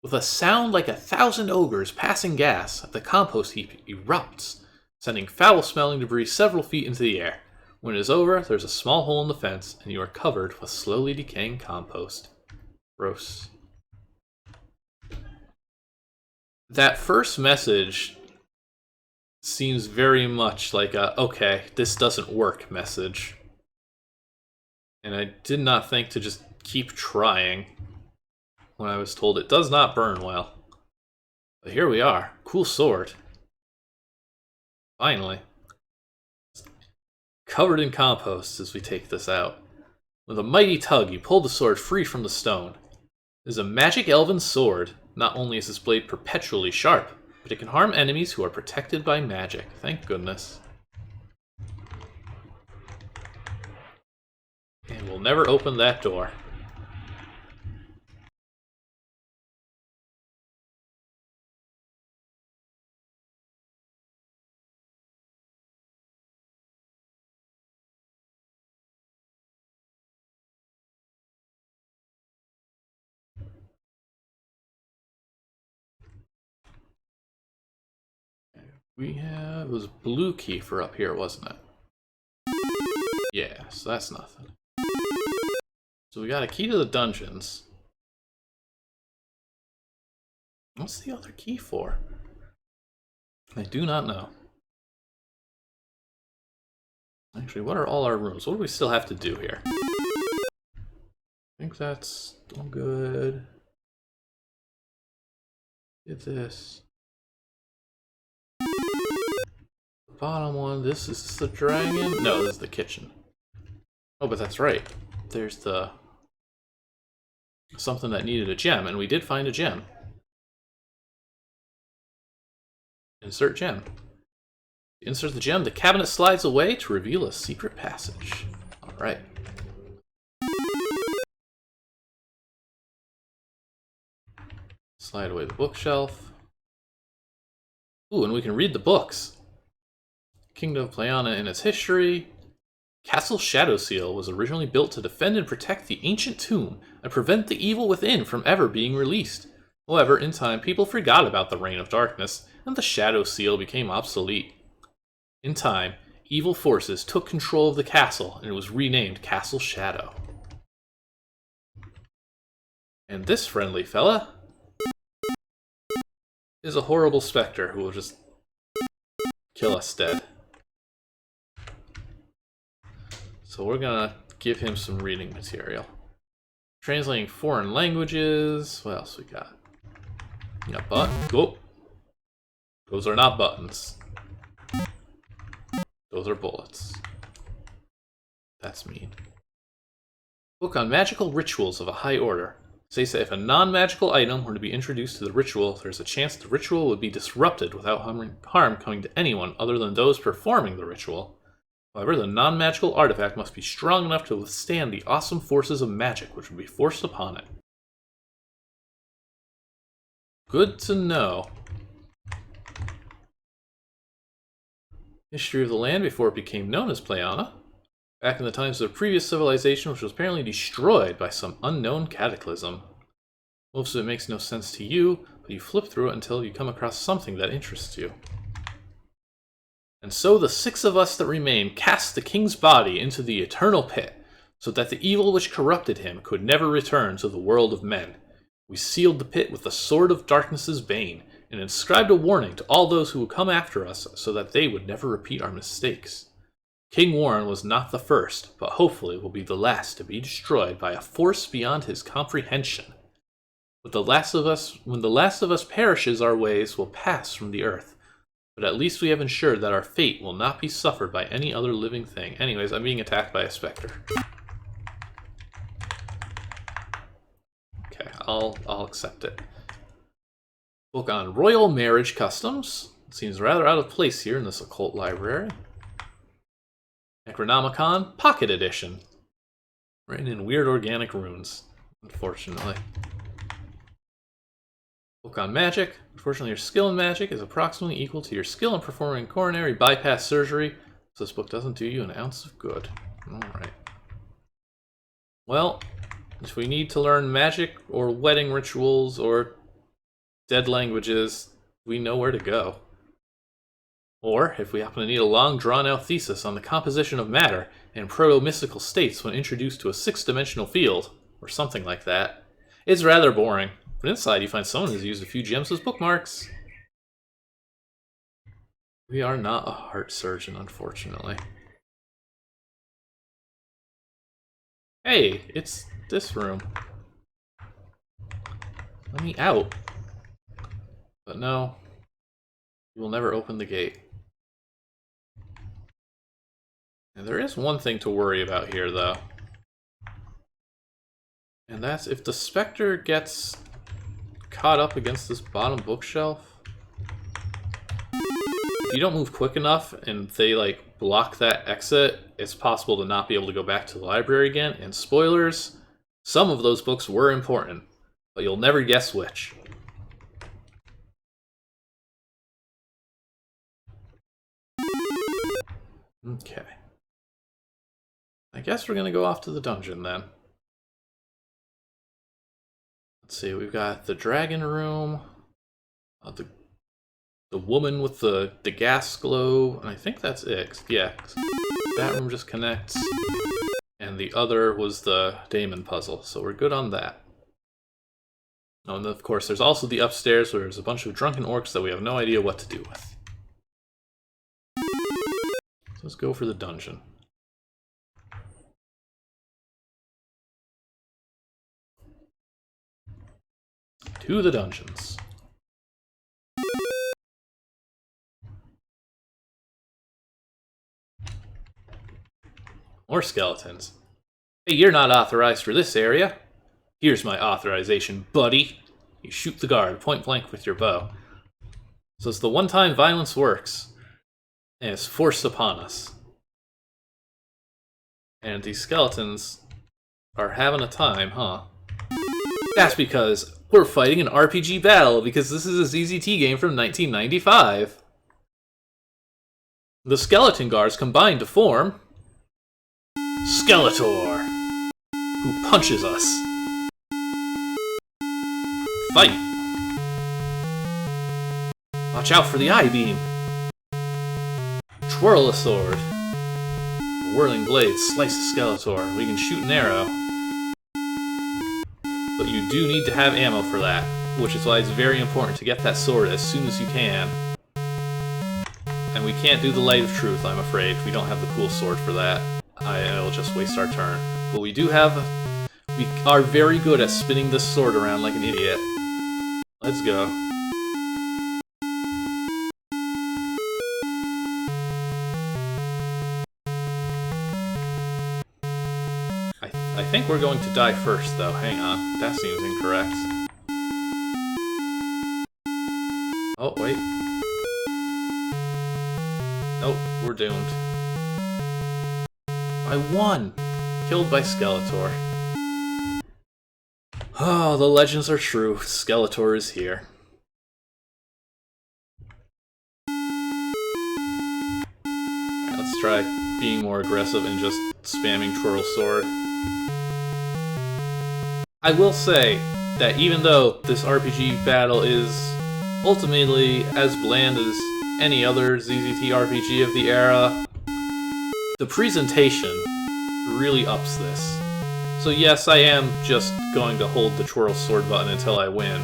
With a sound like 1,000 ogres passing gas, the compost heap erupts, sending foul-smelling debris several feet into the air. When it is over, there's a small hole in the fence, and you are covered with slowly decaying compost. Gross. That first message seems very much like a, okay, this doesn't work message. And I did not think to just keep trying when I was told it does not burn well. But here we are. Cool sword. Finally. Covered in compost as we take this out. With a mighty tug, you pull the sword free from the stone. It is a magic elven sword. Not only is this blade perpetually sharp, but it can harm enemies who are protected by magic. Thank goodness. And we'll never open that door. We have, it was blue key for up here, wasn't it? Yeah, so that's nothing. So we got a key to the dungeons. What's the other key for? I do not know. Actually, what are all our rooms? What do we still have to do here? I think that's all good. Get this. Bottom one, this is the dragon? No, this is the kitchen. Oh, but that's right. There's the... something that needed a gem, and we did find a gem. Insert gem. Insert the gem, the cabinet slides away to reveal a secret passage. Alright. Slide away the bookshelf. Ooh, and we can read the books. Kingdom of Playana and its history. Castle Shadowseal was originally built to defend and protect the ancient tomb and prevent the evil within from ever being released. However, in time, people forgot about the Reign of Darkness, and the Shadowseal became obsolete. In time, evil forces took control of the castle, and it was renamed Castle Shadow. And this friendly fella is a horrible specter who will just kill us dead. So we're gonna give him some reading material. Translating foreign languages. What else we got? We got Go. Those are not buttons. Those are bullets. That's mean. Book on magical rituals of a high order. Says that if a non-magical item were to be introduced to the ritual, there's a chance the ritual would be disrupted without harm coming to anyone other than those performing the ritual. However, the non-magical artifact must be strong enough to withstand the awesome forces of magic which would be forced upon it. Good to know. History of the land before it became known as Playana. Back in the times of a previous civilization, which was apparently destroyed by some unknown cataclysm. Most of it makes no sense to you, but you flip through it until you come across something that interests you. And so the 6 of us that remain cast the king's body into the eternal pit, so that the evil which corrupted him could never return to the world of men. We sealed the pit with the sword of darkness's bane, and inscribed a warning to all those who would come after us, so that they would never repeat our mistakes. King Warren was not the first, but hopefully will be the last to be destroyed by a force beyond his comprehension. When the last of us perishes, our ways will pass from the earth. But at least we have ensured that our fate will not be suffered by any other living thing. Anyways, I'm being attacked by a specter. Okay, I'll accept it. Book on Royal Marriage Customs. It seems rather out of place here in this occult library. Necronomicon Pocket Edition. Written in weird organic runes, unfortunately. Book on Magic. Unfortunately, your skill in magic is approximately equal to your skill in performing coronary bypass surgery, so this book doesn't do you an ounce of good. Alright. Well, if we need to learn magic or wedding rituals or dead languages, we know where to go. Or, if we happen to need a long, drawn-out thesis on the composition of matter and proto-mystical states when introduced to a 6-dimensional field, or something like that, it's rather boring. But inside, you find someone who's used a few gems as bookmarks. We are not a heart surgeon, unfortunately. Hey, it's this room. Let me out. But no, you will never open the gate. And there is one thing to worry about here, though. And that's if the specter gets caught up against this bottom bookshelf. If you don't move quick enough and they like block that exit, it's possible to not be able to go back to the library again. And spoilers, some of those books were important, but you'll never guess which. Okay. I guess we're gonna go off to the dungeon then. Let's see, we've got the dragon room, the woman with the gas globe, and I think that's it. Yeah, that room just connects, and the other was the Daimon puzzle, so we're good on that. Oh, and of course, there's also the upstairs where there's a bunch of drunken orcs that we have no idea what to do with. So let's go for the dungeon. To the dungeons. More skeletons. Hey, you're not authorized for this area. Here's my authorization, buddy. You shoot the guard point blank with your bow. So it's the one time violence works. And it's forced upon us. And these skeletons are having a time, huh? That's because we're fighting an RPG battle, because this is a ZZT game from 1995. The skeleton guards combine to form Skeletor, who punches us. Fight! Watch out for the I-beam. Twirl a sword. A whirling blade slices Skeletor. We can shoot an arrow. But you do need to have ammo for that, which is why it's very important to get that sword as soon as you can. And we can't do the Light of Truth, I'm afraid. We don't have the cool sword for that. It'll just waste our turn. But we are very good at spinning this sword around like an idiot. Let's go. I think we're going to die first, though. Hang on. That seems incorrect. Oh, wait. Nope, we're doomed. I won! Killed by Skeletor. Oh, the legends are true. Skeletor is here. Alright, let's try being more aggressive and just spamming Twirl Sword. I will say that even though this RPG battle is ultimately as bland as any other ZZT RPG of the era, the presentation really ups this. So yes, I am just going to hold the Twirl Sword button until I win.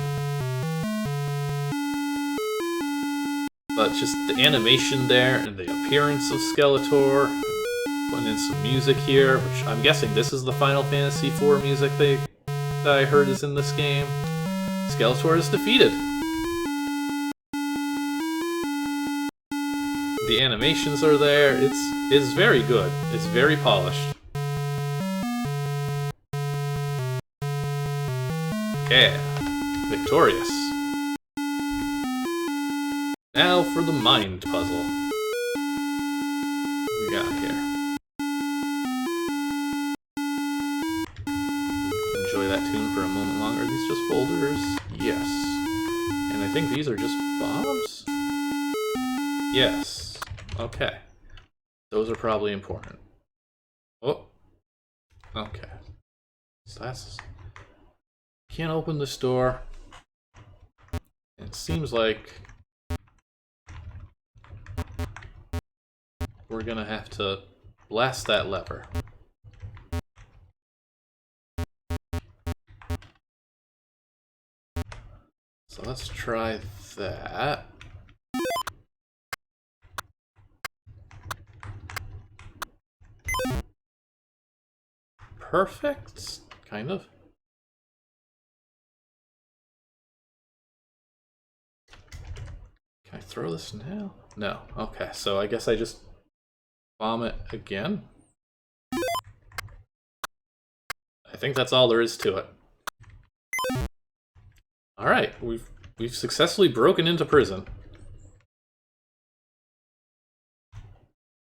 But just the animation there and the appearance of Skeletor, putting in some music here, which I'm guessing this is the Final Fantasy IV music that I heard is in this game. Skeletor is defeated. The animations are there. It's very good. It's very polished. Yeah, victorious. Now for the mind puzzle. What we got here? Enjoy that tune for a moment longer. Are these just boulders? Yes. And I think these are just bombs? Yes. Okay. Those are probably important. Oh. Okay. So that's... Can't open this door. It seems like we're gonna have to blast that lever. So let's try that. Perfect, kind of. Can I throw this now? No. Okay, so I guess I just bomb it again. I think that's all there is to it. All right, we've successfully broken into prison.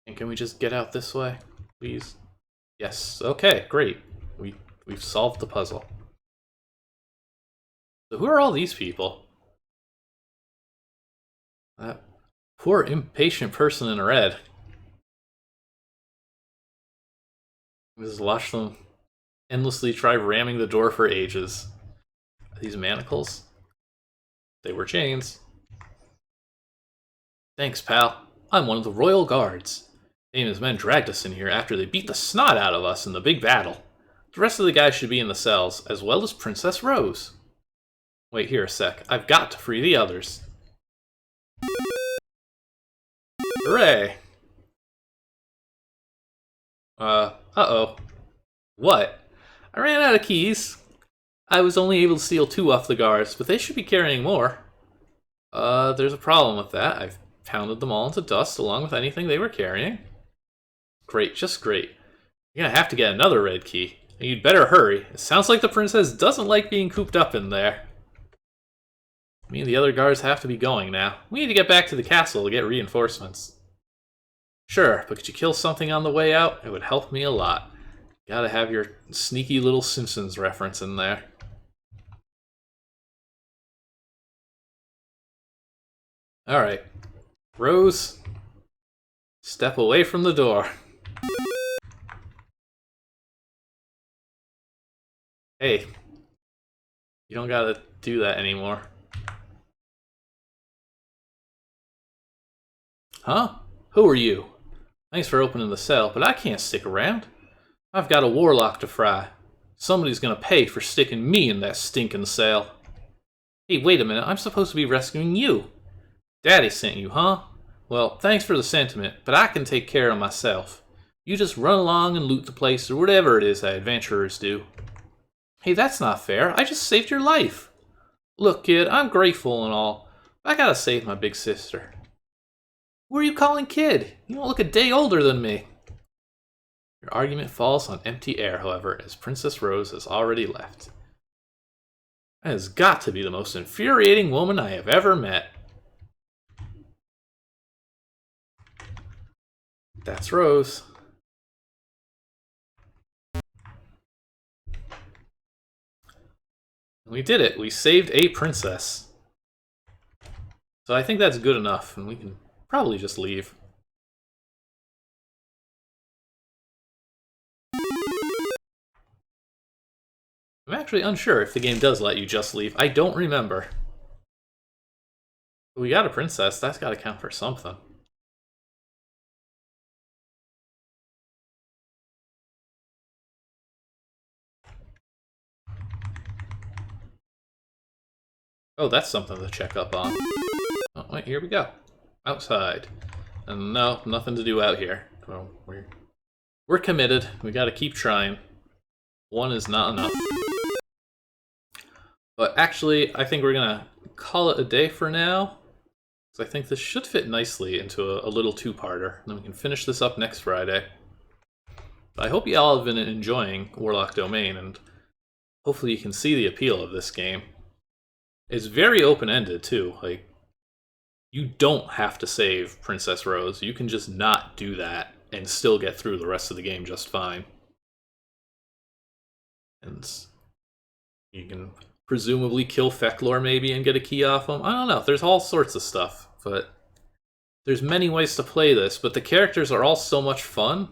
And can we just get out this way, please? Yes. Okay, great. We've solved the puzzle. So who are all these people? That poor impatient person in red. Just watch them endlessly try ramming the door for ages. Are these manacles? They were chains. Thanks, pal. I'm one of the royal guards. Damon's men dragged us in here after they beat the snot out of us in the big battle. The rest of the guys should be in the cells, as well as Princess Rose. Wait here a sec. I've got to free the others. Hooray! Uh-oh. What? I ran out of keys. I was only able to steal 2 off the guards, but they should be carrying more. There's a problem with that. I've pounded them all into dust along with anything they were carrying. Great, just great. You're gonna have to get another red key. And you'd better hurry. It sounds like the princess doesn't like being cooped up in there. Me and the other guards have to be going now. We need to get back to the castle to get reinforcements. Sure, but could you kill something on the way out? It would help me a lot. Gotta have your sneaky little Simpsons reference in there. Alright. Rose, step away from the door. Hey, you don't gotta do that anymore. Huh? Who are you? Thanks for opening the cell, but I can't stick around. I've got a warlock to fry. Somebody's gonna pay for sticking me in that stinking cell. Hey, wait a minute, I'm supposed to be rescuing you. Daddy sent you, huh? Well, thanks for the sentiment, but I can take care of myself. You just run along and loot the place or whatever it is that adventurers do. Hey, that's not fair. I just saved your life. Look, kid, I'm grateful and all, but I gotta save my big sister. Who are you calling kid? You don't look a day older than me. Your argument falls on empty air, however, as Princess Rose has already left. That has got to be the most infuriating woman I have ever met. That's Rose. We did it. We saved a princess. So I think that's good enough, and we can probably just leave. I'm actually unsure if the game does let you just leave. I don't remember. We got a princess. That's got to count for something. Oh, that's something to check up on. Oh, wait, here we go. Outside. And no, nothing to do out here. Well, we're committed. We gotta keep trying. One is not enough. But actually, I think we're gonna call it a day for now. Because I think this should fit nicely into a little two-parter. Then we can finish this up next Friday. But I hope you all have been enjoying Warlock Domain, and hopefully you can see the appeal of this game. It's very open-ended, too. Like, you don't have to save Princess Rose. You can just not do that and still get through the rest of the game just fine. And you can presumably kill Fecklor maybe and get a key off him. I don't know. There's all sorts of stuff, but there's many ways to play this, but the characters are all so much fun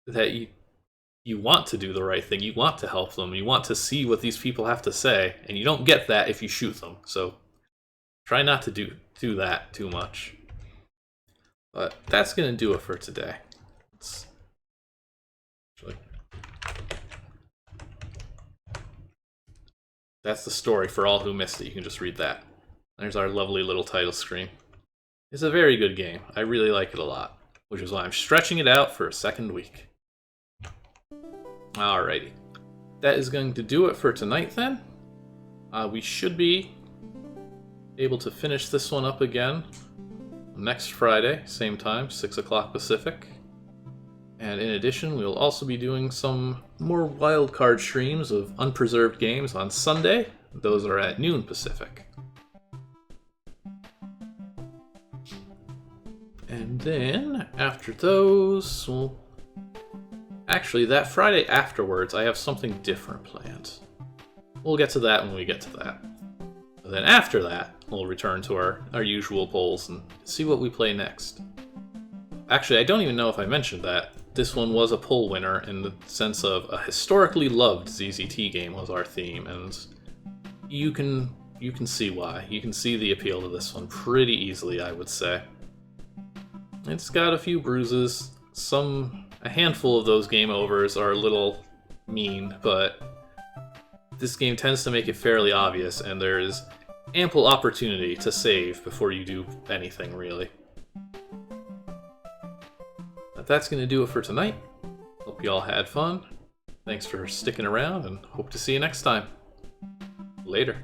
that you want to do the right thing. You want to help them. You want to see what these people have to say, and you don't get that if you shoot them. So try not to do that too much. But that's going to do it for today. That's the story for all who missed it. You can just read that. There's our lovely little title screen. It's a very good game. I really like it a lot, which is why I'm stretching it out for a second week. Alrighty. That is going to do it for tonight then. We should be able to finish this one up again next Friday, same time, 6 o'clock Pacific. And in addition, we'll also be doing some more wildcard streams of unpreserved games on Sunday. Those are at noon Pacific. And then, after those, well, actually, that Friday afterwards, I have something different planned. We'll get to that when we get to that. And then after that, we'll return to our usual polls and see what we play next. Actually, I don't even know if I mentioned that. This one was a poll winner in the sense of a historically loved ZZT game was our theme, and you can see why. You can see the appeal to this one pretty easily, I would say. It's got a few bruises. A handful of those game overs are a little mean, but this game tends to make it fairly obvious, and there is ample opportunity to save before you do anything, really. But that's going to do it for tonight. Hope you all had fun. Thanks for sticking around, and hope to see you next time. Later.